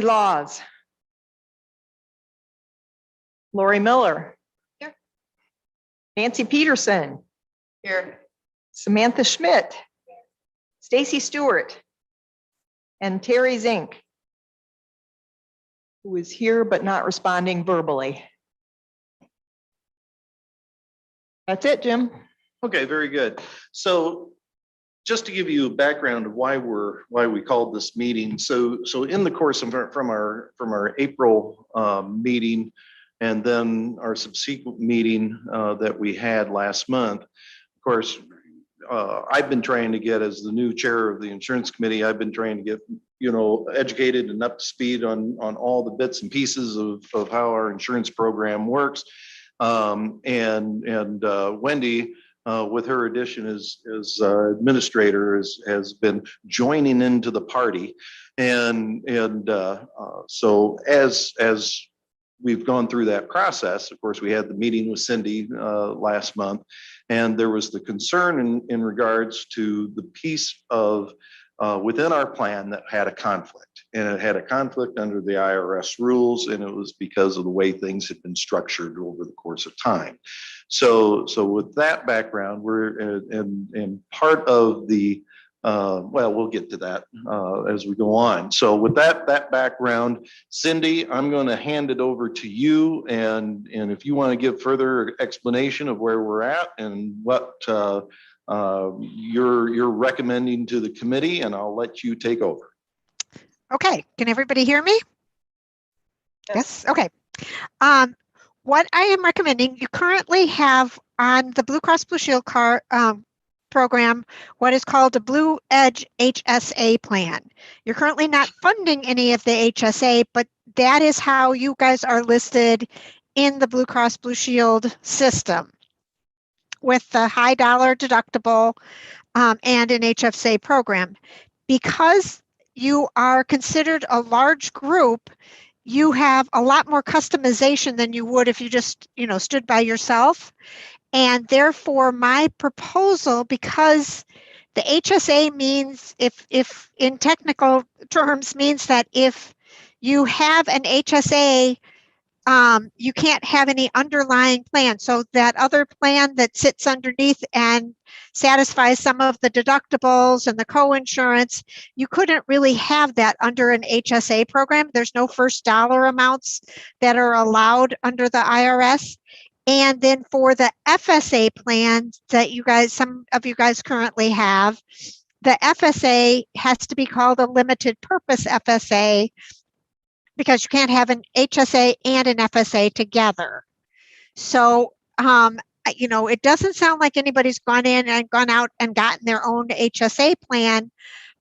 Laws. Lori Miller. Here. Nancy Peterson. Here. Samantha Schmidt. Stacy Stewart. And Terry Zink, who is here but not responding verbally. That's it, Jim. Okay, very good. So just to give you a background of why we called this meeting. So in the course of from our April meeting and then our subsequent meeting that we had last month, of course, I've been trying to get, as the new chair of the insurance committee, I've been trying to get, educated and up to speed on all the bits and pieces of how our insurance program works. And Wendy, with her addition as administrator, has been joining into the party. So as we've gone through that process, of course, we had the meeting with Cindy last month, and there was the concern in regards to the piece of within our plan that had a conflict. And it had a conflict under the IRS rules, and it was because of the way things had been structured over the course of time. So with that background, we're in part of the well, we'll get to that as we go on. So with that background, Cindy, I'm going to hand it over to you, and if you want to give further explanation of where we're at and what you're recommending to the committee, and I'll let you take over. Okay, can everybody hear me? Yes. Okay. What I am recommending, you currently have on the Blue Cross Blue Shield program what is called a Blue Edge HSA plan. You're currently not funding any of the HSA, but that is how you guys are listed in the Blue Cross Blue Shield system, with the high dollar deductible and an HSA program. Because you are considered a large group, you have a lot more customization than you would if you just, stood by yourself. And therefore, my proposal, because the HSA means, if in technical terms, means that if you have an HSA, you can't have any underlying plan. So that other plan that sits underneath and satisfies some of the deductibles and the co-insurance, you couldn't really have that under an HSA program. There's no first dollar amounts that are allowed under the IRS. And then for the FSA plan that some of you guys currently have, the FSA has to be called a limited purpose FSA, because you can't have an HSA and an FSA together. So, it doesn't sound like anybody's gone out and gotten their own HSA plan,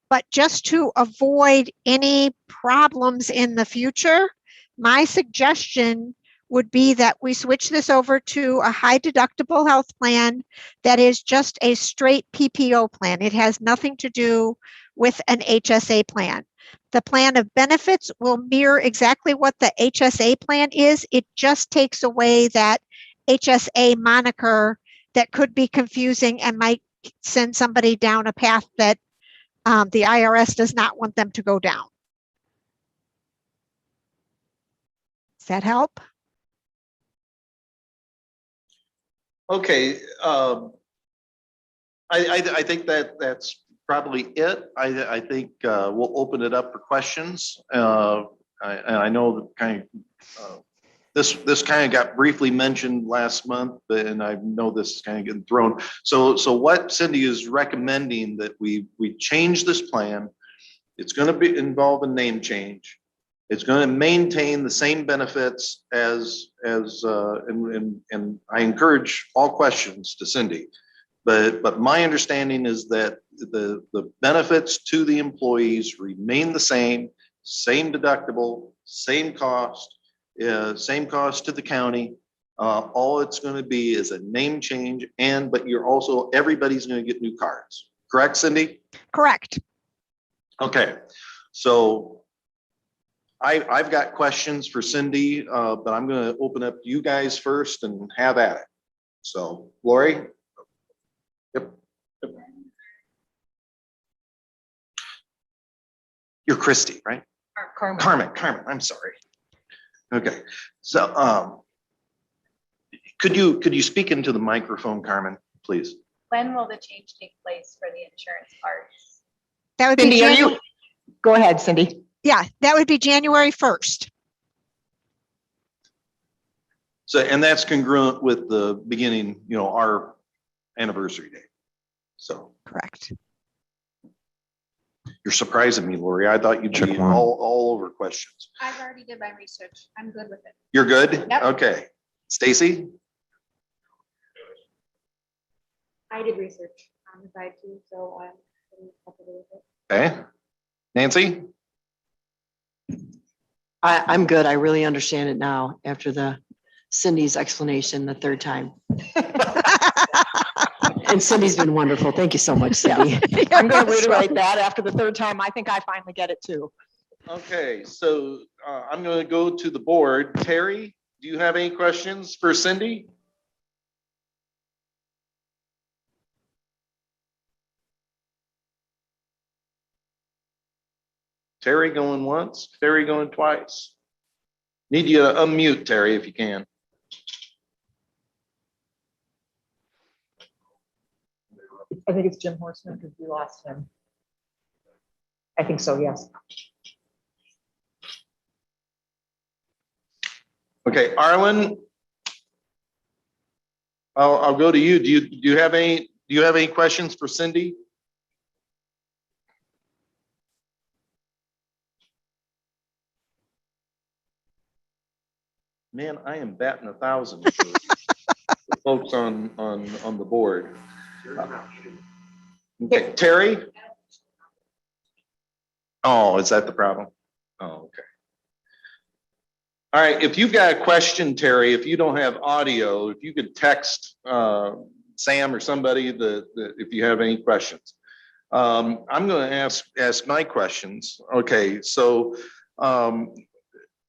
but just to avoid any problems in the future, my suggestion would be that we switch this over to a high deductible health plan that is just a straight PPO plan. It has nothing to do with an HSA plan. The plan of benefits will mirror exactly what the HSA plan is. It just takes away that HSA moniker that could be confusing and might send somebody down a path that the IRS does not want them to go down. Does that help? Okay, I think that's probably it. I think we'll open it up for questions. And I know that kind of this kind of got briefly mentioned last month, and I know this is kind of getting thrown. So what Cindy is recommending that we change this plan. It's going to involve a name change. It's going to maintain the same benefits and I encourage all questions to Cindy. But my understanding is that the benefits to the employees remain the same deductible, same cost to the county. All it's going to be is a name change, but everybody's going to get new cards. Correct, Cindy? Correct. Okay, so I've got questions for Cindy, but I'm going to open up to you guys first and have at it. So, Lori? Yep. You're Christy, right? Carmen. Carmen, I'm sorry. Okay, so, could you speak into the microphone, Carmen, please? When will the change take place for the insurance parts? That would be Cindy, are January. you? Go ahead, Cindy. Yeah, that would be January 1st. So, and that's congruent with the beginning, our anniversary date. So Correct. you're surprising me, Lori. I thought you'd be all over questions. I've already did my research. I'm good with it. You're good? Yep. Okay. Stacy? I did research on the side too, so I'm comfortable with it. Okay. Nancy? I'm good. I really understand it now after the Cindy's explanation the third time. And Cindy's been wonderful. Thank you so much, Cindy. I'm going to reiterate that after the third time. I think I finally get it too. Okay, so I'm going to go to the board. Terry, do you have any questions for Cindy? Terry going once, Terry going twice. Need you to unmute, Terry, if you can. I think it's Jim Horseman because we lost him. I think so, yes. Okay, Arlen. I'll go to you. Do you have any questions for Cindy? Man, I am batting 1,000 for the folks on the board. Okay, Terry? Oh, is that the problem? Oh, okay. All right, if you've got a question, Terry, if you don't have audio, if you could text Sam or somebody if you have any questions. I'm going to ask my questions. Okay, so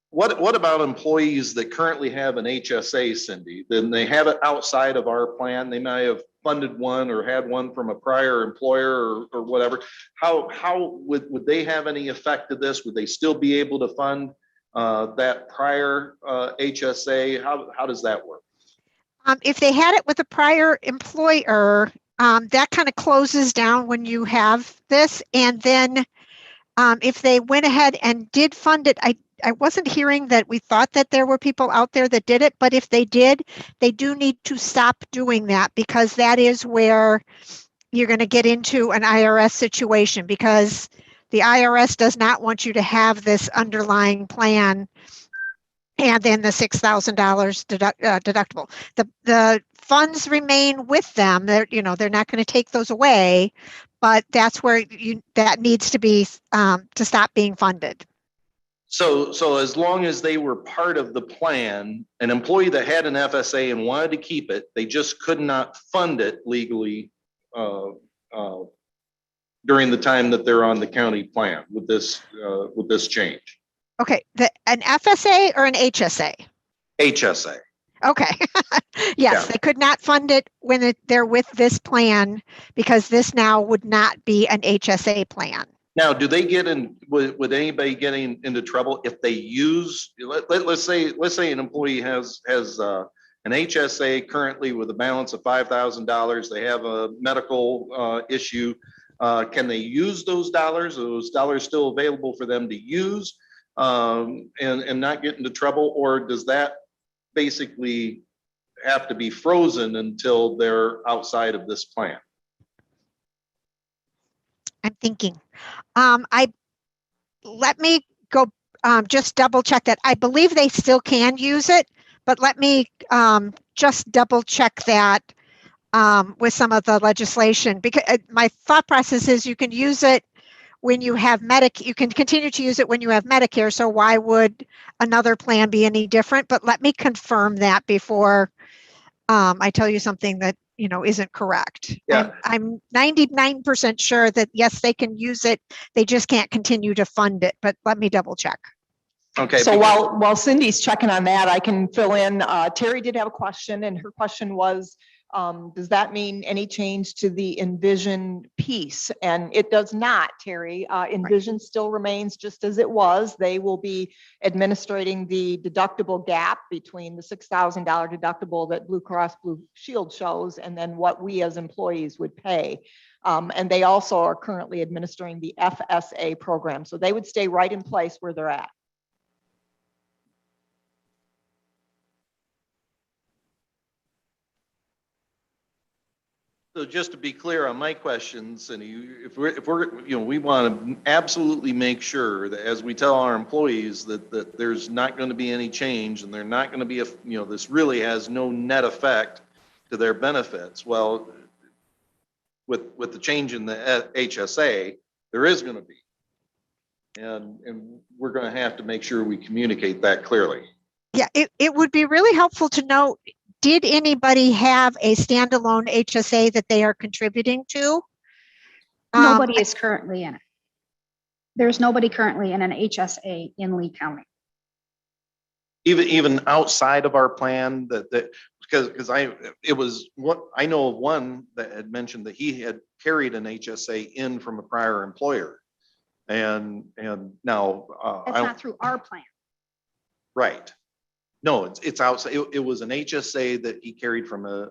what about employees that currently have an HSA, Cindy? Then they have it outside of our plan. They may have funded one or had one from a prior employer or whatever. How would they have any effect to this? Would they still be able to fund that prior HSA? How does that work? If they had it with a prior employer, that kind of closes down when you have this. And then if they went ahead and did fund it, I wasn't hearing that we thought that there were people out there that did it, but if they did, they do need to stop doing that because that is where you're going to get into an IRS situation because the IRS does not want you to have this underlying plan and then the $6,000 deductible. The funds remain with them. They're not going to take those away, but that's where that needs to be to stop being funded. So as long as they were part of the plan, an employee that had an FSA and wanted to keep it, they just could not fund it legally during the time that they're on the county plan with this change. Okay, an FSA or an HSA? HSA. Okay. Yes, They could not fund it when they're with this plan because this now would not be an HSA plan. Now, do they get in, would anybody getting into trouble if they use, let's say an employee has an HSA currently with a balance of $5,000. They have a medical issue. Can they use those dollars? Are those dollars still available for them to use and not get into trouble? Or does that basically have to be frozen until they're outside of this plan? I'm thinking. Let me go just double check that. I believe they still can use it, but let me just double check that with some of the legislation because my thought process is you can use it when you have you can continue to use it when you have Medicare. So why would another plan be any different? But let me confirm that before I tell you something that isn't correct. Yeah. I'm 99% sure that yes, they can use it. They just can't continue to fund it, but let me double check. Okay. So while Cindy's checking on that, I can fill in. Terry did have a question and her question was, Does that mean any change to the Envision piece? And it does not, Terry. Envision still remains just as it was. They will be administrating the deductible gap between the $6,000 deductible that Blue Cross Blue Shield shows and then what we as employees would pay. And they also are currently administering the FSA program. So they would stay right in place where they're at. So just to be clear on my questions, and if we're, we want to absolutely make sure that as we tell our employees that there's not going to be any change and they're not going to be, this really has no net effect to their benefits. Well, with the change in the HSA, there is going to be. And we're going to have to make sure we communicate that clearly. Yeah, it would be really helpful to know, did anybody have a standalone HSA that they are contributing to? Nobody is currently in it. There's nobody currently in an HSA in Lee County. Even outside of our plan because I know of one that had mentioned that he had carried an HSA in from a prior employer. And now That's not through our plan. right. No, it's outside. It was an HSA that he carried from a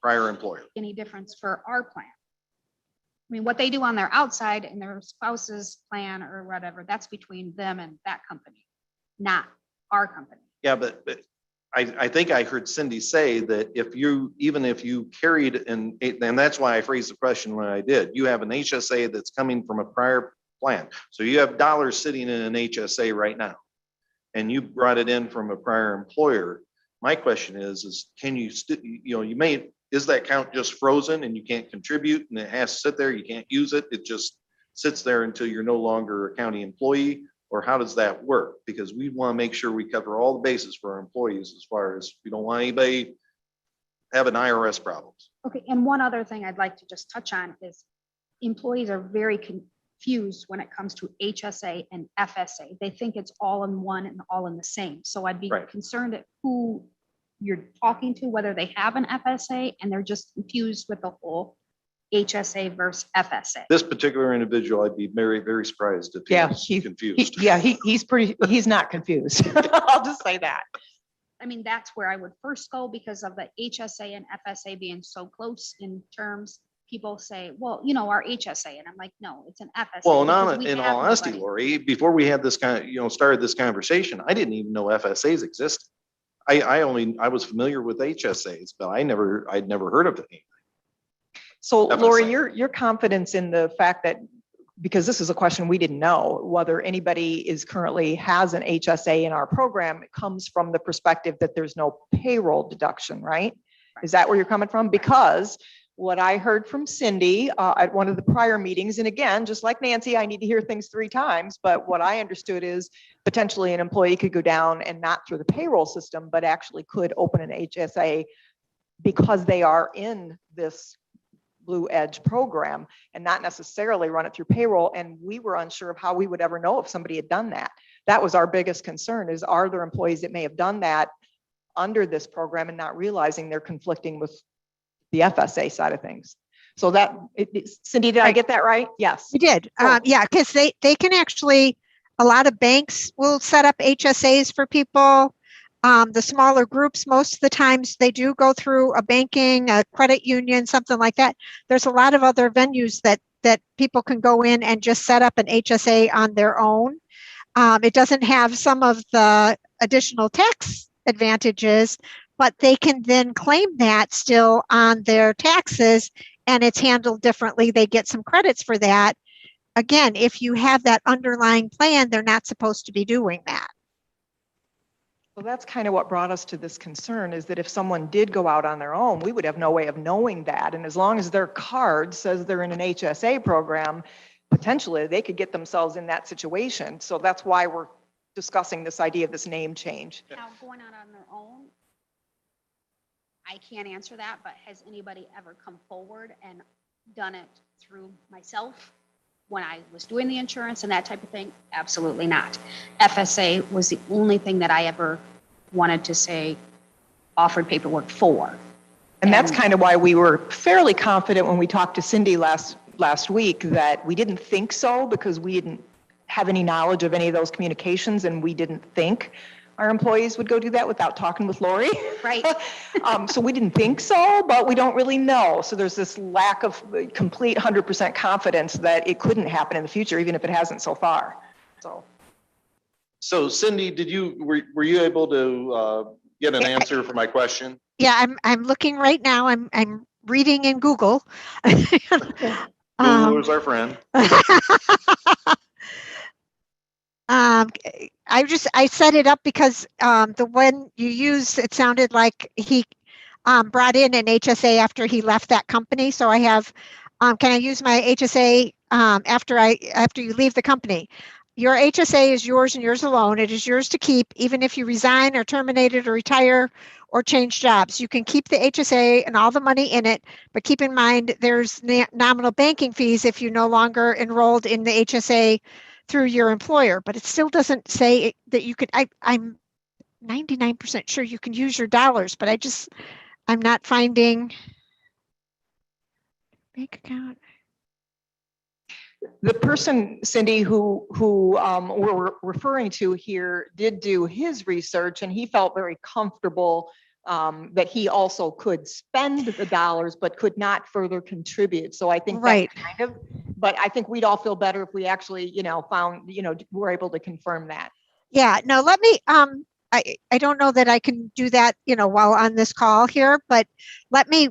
prior employer. Any difference for our plan? I mean, what they do on their outside and their spouse's plan or whatever, that's between them and that company, not our company. Yeah, but I think I heard Cindy say that even if you carried and that's why I phrased the question when I did, you have an HSA that's coming from a prior plan. So you have dollars sitting in an HSA right now and you brought it in from a prior employer. My question is can you is that account just frozen and you can't contribute and it has to sit there, you can't use it, it just sits there until you're no longer a county employee? Or how does that work? Because we want to make sure we cover all the bases for our employees as far as we don't want anybody having IRS problems. Okay, and one other thing I'd like to just touch on is employees are very confused when it comes to HSA and FSA. They think it's all in one and all in the same. So I'd be Right. concerned at who you're talking to, whether they have an FSA and they're just confused with the whole HSA versus FSA. This particular individual, I'd be very, very surprised if Yeah, he was confused. He's not confused. I'll just say that. I mean, that's where I would first go because of the HSA and FSA being so close in terms. People say, well, our HSA, and I'm like, no, it's an FSA. Well, because we in have all honesty, nobody. Lori, before we had this started this conversation, I didn't even know FSAs existed. I was familiar with HSAs, but I'd never heard of it. So FSA. Lori, your confidence in the fact that, because this is a question we didn't know, whether anybody currently has an HSA in our program, it comes from the perspective that there's no payroll deduction, right? Is that where you're coming from? Because what I heard from Cindy at one of the prior meetings, and again, just like Nancy, I need to hear things 3 times, but what I understood is potentially an employee could go down and not through the payroll system, but actually could open an HSA because they are in this Blue Edge program and not necessarily run it through payroll. And we were unsure of how we would ever know if somebody had done that. That was our biggest concern, is are there employees that may have done that under this program and not realizing they're conflicting with the FSA side of things. So Cindy, did I get that right? Yes. You did. Cool. Yeah, because they can actually, a lot of banks will set up HSAs for people. The smaller groups, most of the times they do go through a banking, a credit union, something like that. There's a lot of other venues that people can go in and just set up an HSA on their own. It doesn't have some of the additional tax advantages, but they can then claim that still on their taxes and it's handled differently. They get some credits for that. Again, if you have that underlying plan, they're not supposed to be doing that. Well, that's kind of what brought us to this concern, is that if someone did go out on their own, we would have no way of knowing that. And as long as their card says they're in an HSA program, potentially they could get themselves in that situation. So that's why we're discussing this idea of this name change. Now, going out on their own, I can't answer that, but has anybody ever come forward and done it through myself when I was doing the insurance and that type of thing? Absolutely not. FSA was the only thing that I ever wanted to say offered paperwork for. And that's kind of why we were fairly confident when we talked to Cindy last week that we didn't think so because we didn't have any knowledge of any of those communications and we didn't think our employees would go do that without talking with Lori. Right. So we didn't think so, but we don't really know. So there's this lack of complete 100% confidence that it couldn't happen in the future, even if it hasn't so far. So Cindy, were you able to get an answer for my question? Yeah, I'm looking right now. I'm reading in Google. Google is our friend. I set it up because the one you used, it sounded like he brought in an HSA after he left that company. So I have, can I use my HSA after you leave the company? Your HSA is yours and yours alone. It is yours to keep, even if you resign or terminate it or retire or change jobs. You can keep the HSA and all the money in it, but keep in mind there's nominal banking fees if you're no longer enrolled in the HSA through your employer, but it still doesn't say that you could, I'm 99% sure you can use your dollars, but I'm not finding bank account. The person, Cindy, who we're referring to here did do his research and he felt very comfortable that he also could spend the dollars, but could not further contribute. So I think Right. that kind of, but I think we'd all feel better if we actually, found, were able to confirm that. Yeah, no, let me, I don't know that I can do that, while on this call here, but let me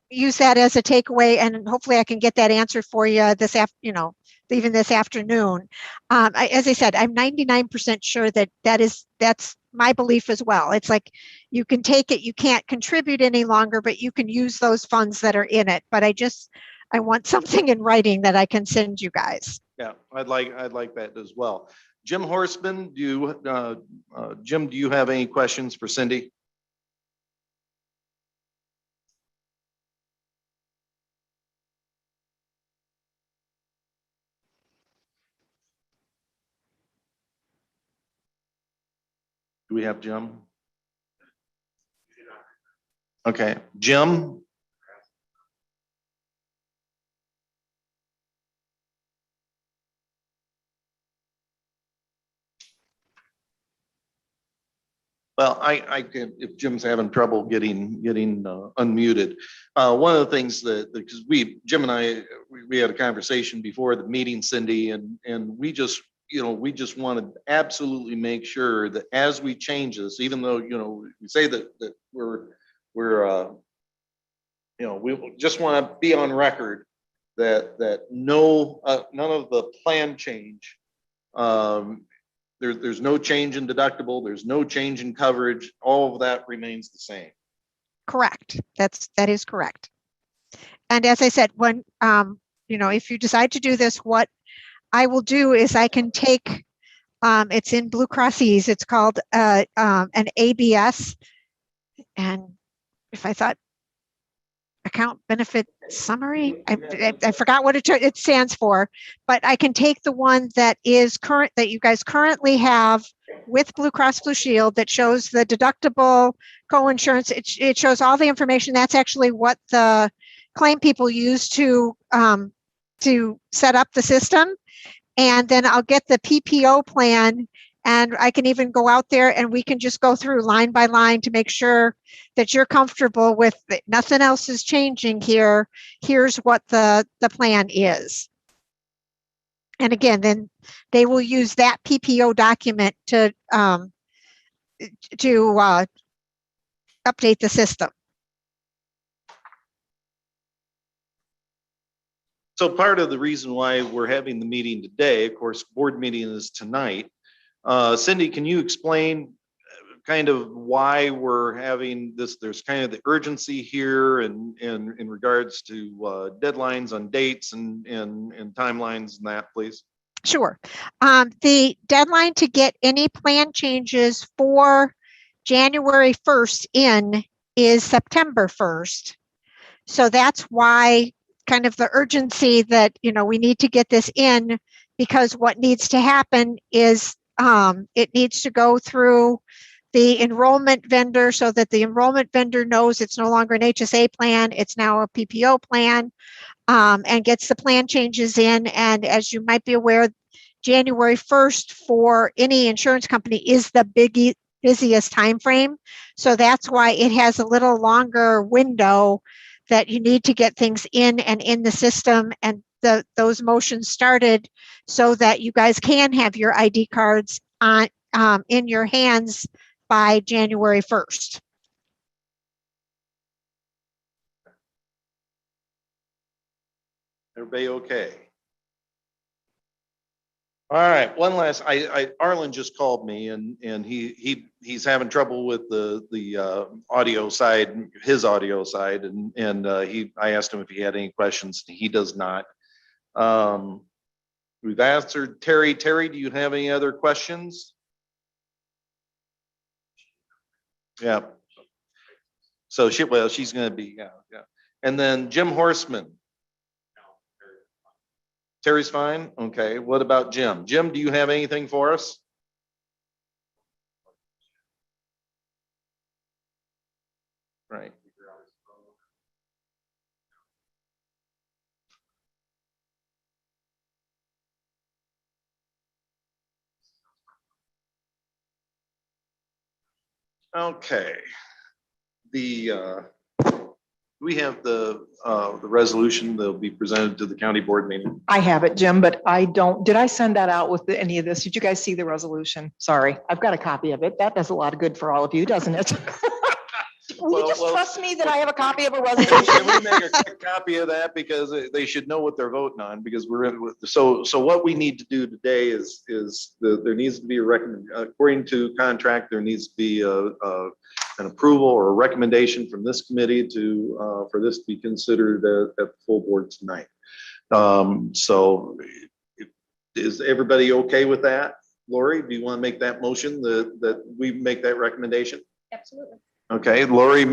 use that as a takeaway and hopefully I can get that answer for you even this afternoon. As I said, I'm 99% sure that's my belief as well. It's like you can take it, you can't contribute any longer, but you can use those funds that are in it. But I want something in writing that I can send you guys. Yeah, I'd like that as well. Jim Horstman, Jim, do you have any questions for Cindy? Do we have Jim? Okay, Jim? Well, I can, if Jim's having trouble getting unmuted. One of the things because Jim and I, we had a conversation before the meeting, Cindy, and we just want to absolutely make sure that as we change this, even though, we say that we're we just want to be on record that none of the plan change, there's no change in deductible, there's no change in coverage, all of that remains the same. Correct. That is correct. And as I said, when, if you decide to do this, what I will do is I can take, it's in Blue Cross Ease, it's called an ABS. And if I thought account benefit summary, I forgot what it stands for, but I can take the one that is current, that you guys currently have with Blue Cross Blue Shield that shows the deductible, co-insurance. It shows all the information. That's actually what the claim people use to set up the system. And then I'll get the PPO plan and I can even go out there and we can just go through line by line to make sure that you're comfortable with it. Nothing else is changing here. Here's what the plan is. And again, then they will use that PPO document to update the system. So part of the reason why we're having the meeting today, of course, board meeting is tonight. Cindy, can you explain kind of why we're having this? There's kind of the urgency here and in regards to deadlines on dates and timelines and that, please. Sure. The deadline to get any plan changes for January 1st in is September 1st. So that's why kind of the urgency that, we need to get this in, because what needs to happen is it needs to go through the enrollment vendor so that the enrollment vendor knows it's no longer an HSA plan, it's now a PPO plan, and gets the plan changes in. And as you might be aware, January 1st for any insurance company is the busiest time frame. So that's why it has a little longer window that you need to get things in and in the system. And those motions started so that you guys can have your ID cards on in your hands by January 1st. Everybody okay? All right, one last, Arlen just called me and he's having trouble with the audio side, his audio side, and I asked him if he had any questions. He does not. We've answered Terry. Terry, do you have any other questions? Yeah. So she's gonna be, yeah. And then Jim Horstman. Terry's fine? Okay, what about Jim? Jim, do you have anything for us? Right. Okay. We have the resolution that'll be presented to the county board meeting. I have it, Jim, but did I send that out with any of this? Did you guys see the resolution? Sorry, I've got a copy of it. That does a lot of good for all of you, doesn't it? Will you just trust me that I have a copy of a Can resolution? we make a quick copy of that, because they should know what they're voting on, because we're in with, so what we need to do today is there needs to be a according to contract, there needs to be an approval or a recommendation from this committee to for this to be considered at the full board tonight. So is everybody okay with that? Lori, do you want to make that motion that we make that recommendation? Absolutely. Okay, Lori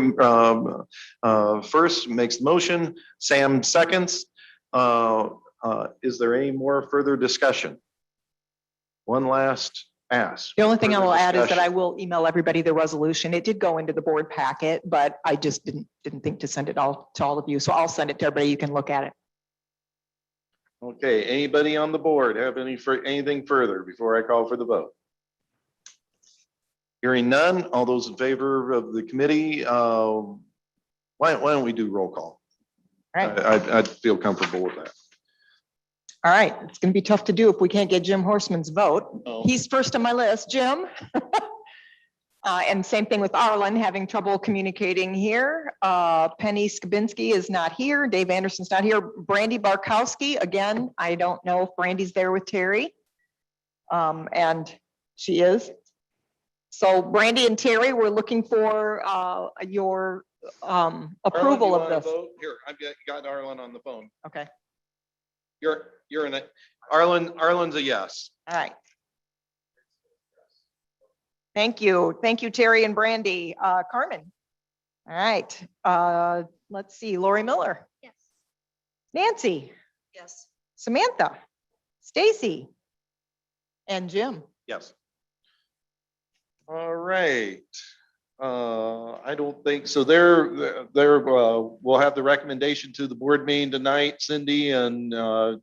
first makes the motion, Sam seconds. Is there any more further discussion? One last ask. The only thing I Further will add is that discussion. I will email everybody the resolution. It did go into the board packet, but I just didn't think to send it all to all of you. So I'll send it to everybody. You can look at it. Okay, anybody on the board have anything further before I call for the vote? Hearing none, all those in favor of the committee, why don't we do roll call? All right. I'd feel comfortable with that. All right. It's going to be tough to do if we can't get Jim Horstman's vote. Oh. He's first on my list, Jim. And same thing with Arlen, having trouble communicating here. Penny Skabinski is not here. Dave Anderson's not here. Brandy Barkowski, again, I don't know if Brandy's there with Terry. And she is. So Brandy and Terry, we're looking for your approval of this. Here, I've got Arlen on the phone. Okay, You're in it. Arlen's a yes. all right. Thank you. Thank you, Terry and Brandy. Carmen. All right. Let's see, Lori Miller, Yes. Nancy, Yes. Samantha, Stacy, and Jim. Yes. All right. I don't think so. We'll have the recommendation to the board meeting tonight, Cindy, and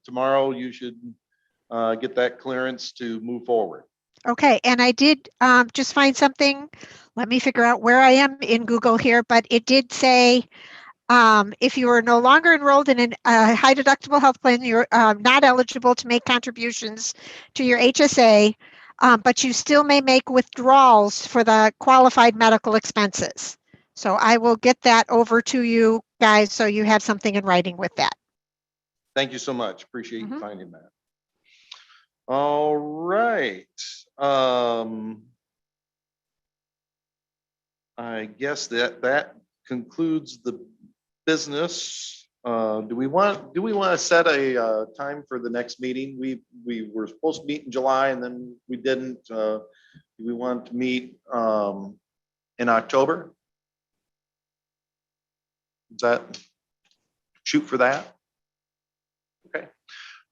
tomorrow you should get that clearance to move forward. Okay, and I did just find something. Let me figure out where I am in Google here, but it did say if you are no longer enrolled in a high deductible health plan, you're not eligible to make contributions to your HSA, but you still may make withdrawals for the qualified medical expenses. So I will get that over to you guys so you have something in writing with that. Thank you so much. Appreciate you Mhm. finding that. All right. I guess that concludes the business. Do we want to set a time for the next meeting? We were supposed to meet in July and then we didn't. Do we want to meet in October? Is that shoot for that? Okay.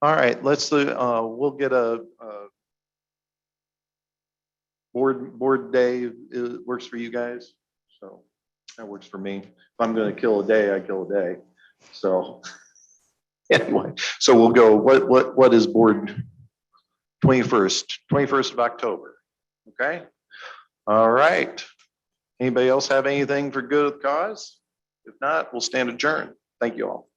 All right. Let's we'll get board day works for you guys. So that works for me. If I'm going to kill a day, I kill a day. So anyway, so we'll go, what is board 21st of October? Okay. All right. Anybody else have anything for good of the cause? If not, we'll stand adjourned. Thank you all.